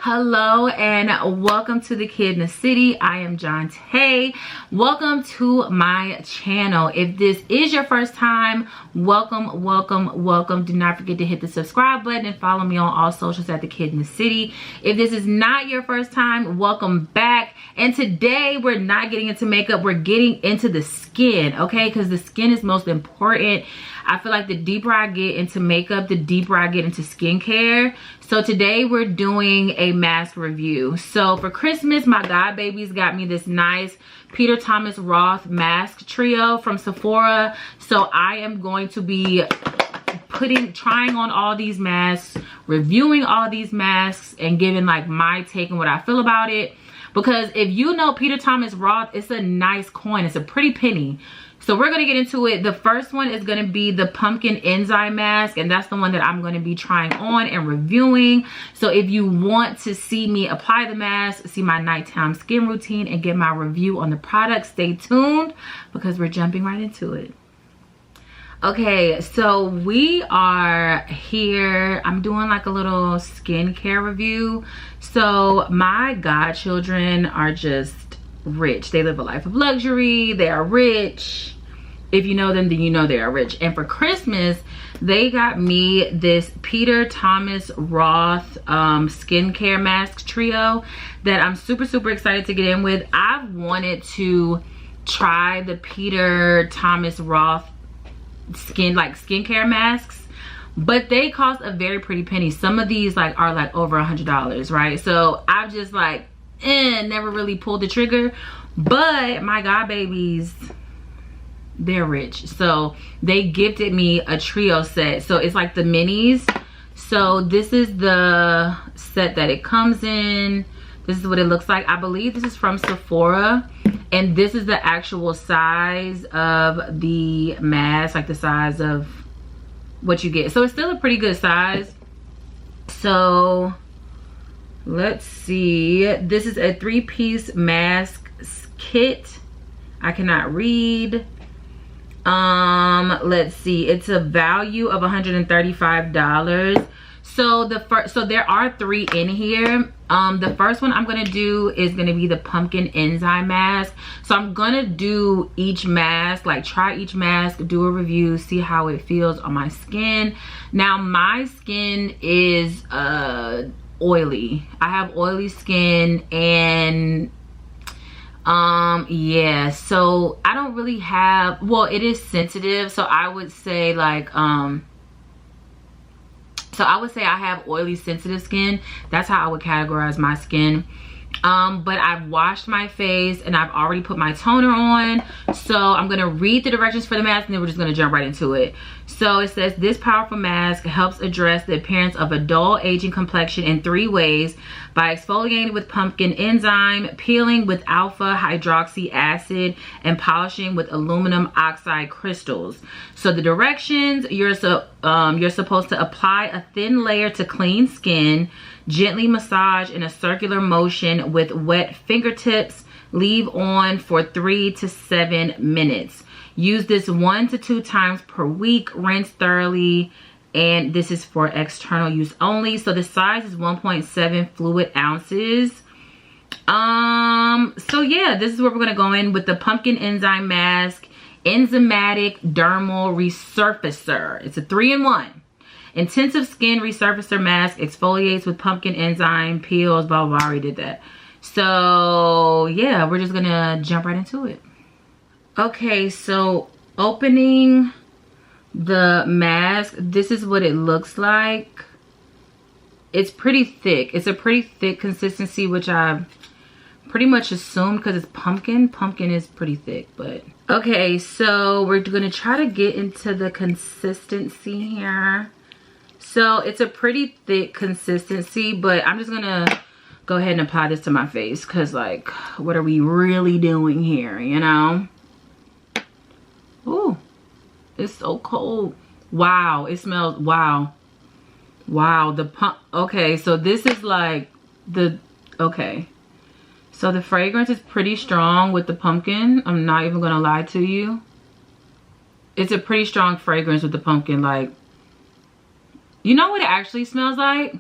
Hello and welcome to the Kid in the City. I am Jonte. Welcome to my channel. If this is your first time, welcome, welcome, welcome. Do not forget to hit the subscribe button and follow me on all socials at the Kid in the City. If this is not your first time, welcome back. And today we're not getting into makeup, we're getting into the skin, okay? Because the skin is most important. I feel like the deeper I get into makeup, the deeper I get into skincare. So today we're doing a mask review. So for Christmas, my god babies got me this nice Peter Thomas Roth mask trio from Sephora. So I am going to be trying on all these masks, reviewing all these masks, and giving like my take on what I feel about it. Because if you know Peter Thomas Roth, it's a nice coin. It's a pretty penny. So we're gonna get into it. The first one is gonna be the pumpkin enzyme mask, and that's the one that I'm gonna be trying on and reviewing. So if you want to see me apply the mask, see my nighttime skin routine, and get my review on the product, stay tuned because we're jumping right into it. Okay, so we are here. I'm doing like a little skincare review. So my godchildren are just rich. They live a life of luxury. They are rich. If you know them, then you know they are rich. And for Christmas, they got me this Peter Thomas Roth skincare mask trio that I'm super, super excited to get in with. I've wanted to try the Peter Thomas Roth skincare masks, but they cost a very pretty penny. Some of these are like over $100, right? So I've just never really pulled the trigger. But my god babies, they're rich, so they gifted me a trio set. So it's like the minis. So this is the set that it comes in. This is what it looks like. I believe this is from Sephora, and this is the actual size of the mask, like the size of what you get. So it's still a pretty good size. So let's see. This is a 3-piece mask kit. I cannot read. Let's see. It's a value of $135. So there are 3 in here. The first one I'm gonna do is gonna be the pumpkin enzyme mask. So I'm gonna do each mask, try each mask, do a review, see how it feels on my skin. Now my skin is oily. I have oily skin, and yeah, so I don't really have, well, it is sensitive, so I would say I have oily sensitive skin. That's how I would categorize my skin. But I've washed my face and I've already put my toner on. So I'm gonna read the directions for the mask, and then we're just gonna jump right into it. So it says, this powerful mask helps address the appearance of a dull aging complexion in 3 ways: by exfoliating with pumpkin enzyme, peeling with alpha hydroxy acid, and polishing with aluminum oxide crystals. So the directions: you're supposed to apply a thin layer to clean skin, gently massage in a circular motion with wet fingertips, leave on for 3 to 7 minutes. Use this 1 to 2 times per week, rinse thoroughly, and this is for external use only. So the size is 1.7 fluid ounces. So yeah, this is where we're gonna go in with the pumpkin enzyme mask, enzymatic dermal resurfacer. It's a 3-in-1. Intensive skin resurfacer mask, exfoliates with pumpkin enzyme, peels, blah, blah, blah. I already did that. So yeah, we're just gonna jump right into it. Okay, so opening the mask, this is what it looks like. It's pretty thick. It's a pretty thick consistency, which I've pretty much assumed because it's pumpkin. Pumpkin is pretty thick, but okay, so we're gonna try to get into the consistency here. So it's a pretty thick consistency, but I'm just gonna go ahead and apply this to my face because, what are we really doing here, you know? Ooh, it's so cold. Wow, it smells, wow. Wow, the pump. Okay, so this is okay. So the fragrance is pretty strong with the pumpkin. I'm not even gonna lie to you. It's a pretty strong fragrance with the pumpkin. Like, you know what it actually smells like?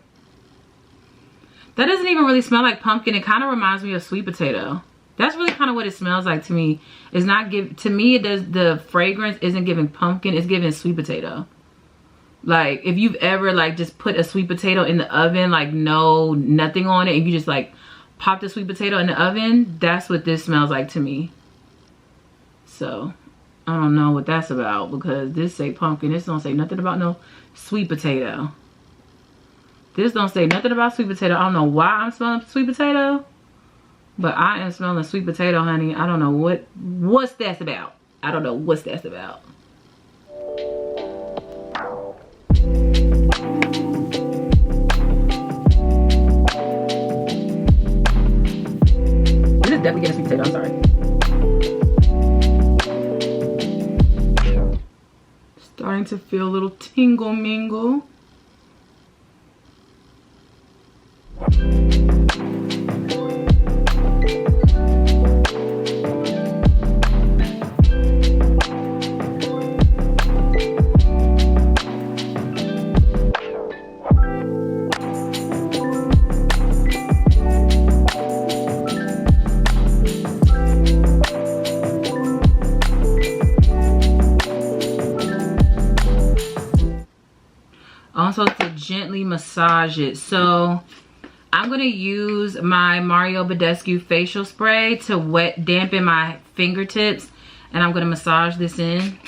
That doesn't even really smell like pumpkin. It kind of reminds me of sweet potato. That's really kind of what it smells like to me. It's not to me, it does, the fragrance isn't giving pumpkin, it's giving sweet potato. Like, if you've ever like just put a sweet potato in the oven, like nothing on it, and you just like pop the sweet potato in the oven, that's what this smells like to me. So I don't know what that's about, because this say pumpkin. This don't say nothing about no sweet potato. This don't say nothing about sweet potato. I don't know why I'm smelling sweet potato, but I am smelling sweet potato, honey. I don't know what's that's about. I don't know what's that's about. This is definitely getting sweet potato. I'm sorry. Starting to feel a little tingle mingle. Also to gently massage it. So I'm gonna use my Mario Badescu facial spray to dampen my fingertips, and I'm gonna massage this in.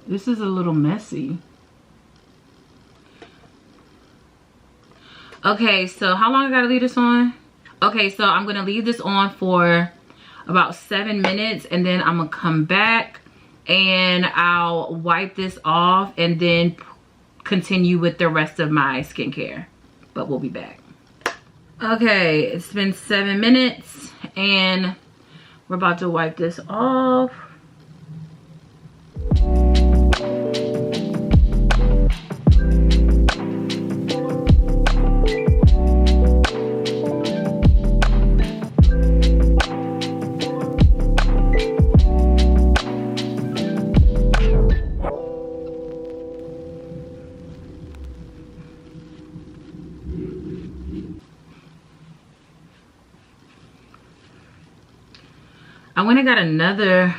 This is a little messy. Okay, so how long I gotta leave this on? Okay, so I'm gonna leave this on for about 7 minutes, and then I'm gonna come back and I'll wipe this off and then continue with the rest of my skincare. But we'll be back. Okay, it's been 7 minutes and we're about to wipe this off. I went and got another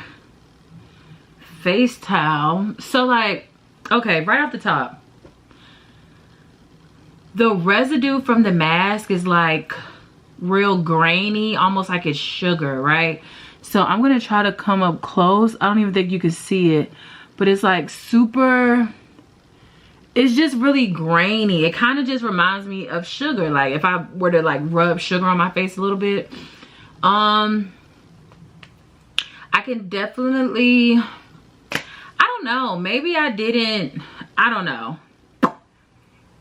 face towel. So like, okay, right off the top, the residue from the mask is like real grainy, almost like it's sugar, right? So I'm gonna try to come up close. I don't even think you can see it, but it's like super, it's just really grainy. It kind of just reminds me of sugar. Like if I were to like rub sugar on my face a little bit. I can definitely, I don't know, maybe I didn't, I don't know.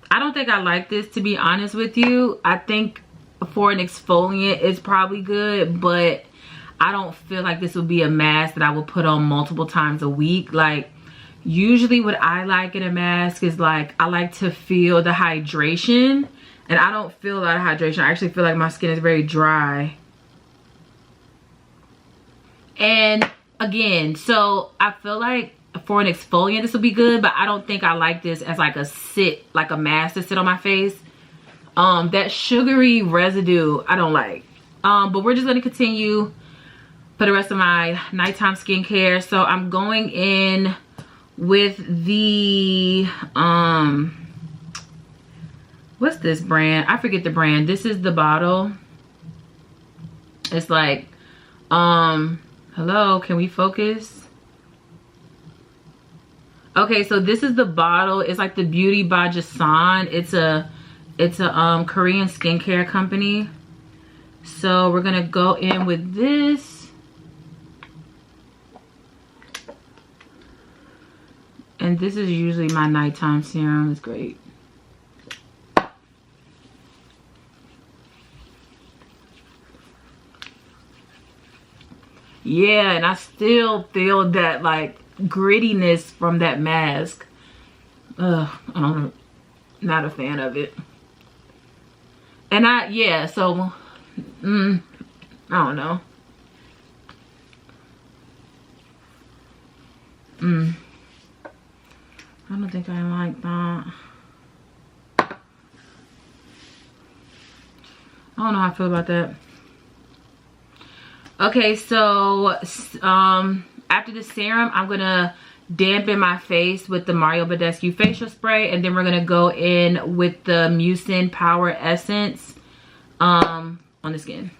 I don't think I like this, to be honest with you. I think for an exfoliant it's probably good, but I don't feel like this would be a mask that I would put on multiple times a week. Like usually what I like in a mask is like, I like to feel the hydration, and I don't feel a lot of hydration. I actually feel like my skin is very dry. And again, so I feel like for an exfoliant this will be good, but I don't think I like this as like a mask to sit on my face. That sugary residue I don't like. But we're just gonna continue for the rest of my nighttime skincare. So I'm going in with the what's this brand? I forget the brand. This is the bottle. It's like hello, can we focus? Okay, so this is the bottle. It's like the Beauty by Jason. It's a Korean skincare company. So we're gonna go in with this. And this is usually my nighttime serum. It's great. Yeah, and I still feel that like grittiness from that mask. I don't know. Not a fan of it. And so I don't know. I don't think I like that. I don't know how I feel about that. Okay, so after the serum, I'm gonna dampen my face with the Mario Badescu facial spray, and then we're gonna go in with the Mucin Power Essence on the skin.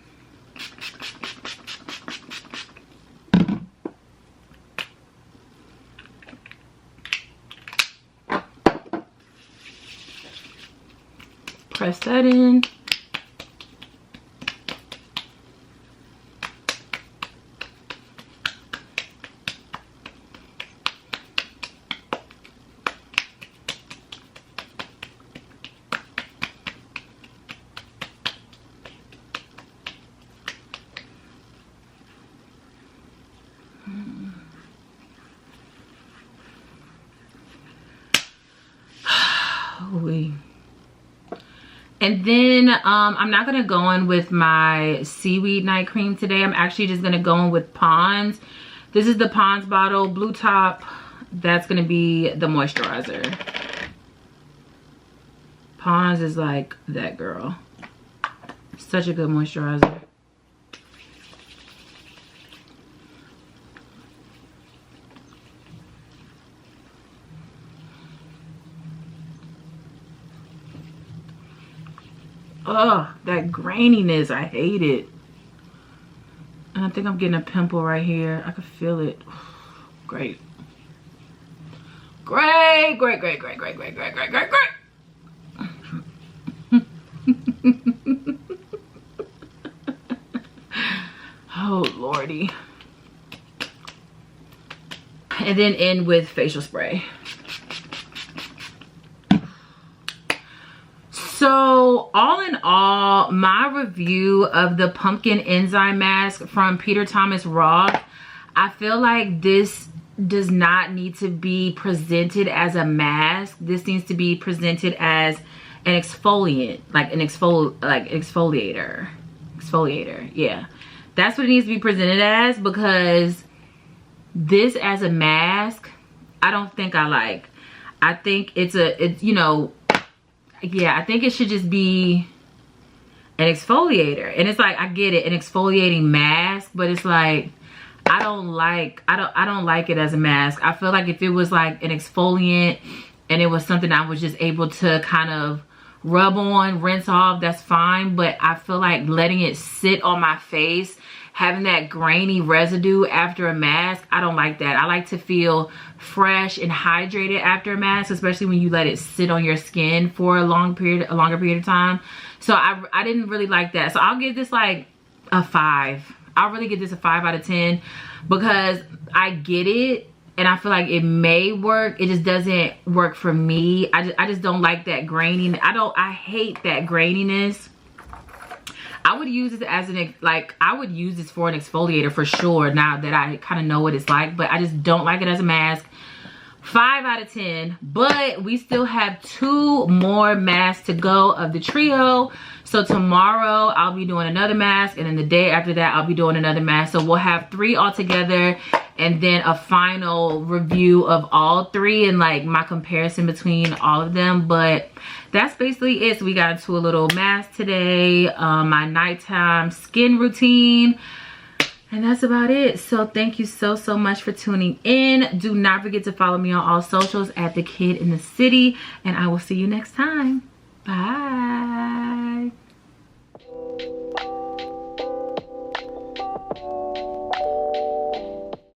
Press that in. And then I'm not gonna go in with my seaweed night cream today. I'm actually just gonna go in with Pond's. This is the Pond's bottle, blue top. That's gonna be the moisturizer. Pond's is like that, girl. Such a good moisturizer. Oh, that graininess, I hate it. And I think I'm getting a pimple right here. I can feel it. Great. Great, great, great, great, great, great, great, great, great, great. Oh, Lordy. And then end with facial spray. So all in all, my review of the pumpkin enzyme mask from Peter Thomas Roth, I feel like this does not need to be presented as a mask. This needs to be presented as an exfoliant, like an exfoliator. Yeah, that's what it needs to be presented as, because this as a mask, I don't think I like. I think it's you know, yeah, I think it should just be an exfoliator. And it's like, I get it, an exfoliating mask, but it's like, I don't like it as a mask. I feel like if it was like an exfoliant and it was something I was just able to kind of rub on, rinse off, that's fine. But I feel like letting it sit on my face, having that grainy residue after a mask, I don't like that. I like to feel fresh and hydrated after a mask, especially when you let it sit on your skin for a longer period of time. So I didn't really like that. So I'll give this like a 5. I'll really give this a 5 out of 10, because I get it and I feel like it may work. It just doesn't work for me. I just don't like that graining. I hate that graininess. I would use this as I would use this for an exfoliator for sure, now that I kind of know what it's like, but I just don't like it as a mask. 5 out of 10. But we still have 2 more masks to go of the trio. So tomorrow I'll be doing another mask, and then the day after that I'll be doing another mask. So we'll have 3 altogether, and then a final review of all 3 and like my comparison between all of them. But that's basically it. So we got into a little mask today, my nighttime skin routine, and that's about it. So thank you so much for tuning in. Do not forget to follow me on all socials at The Kid in the City, and I will see you next time. Bye.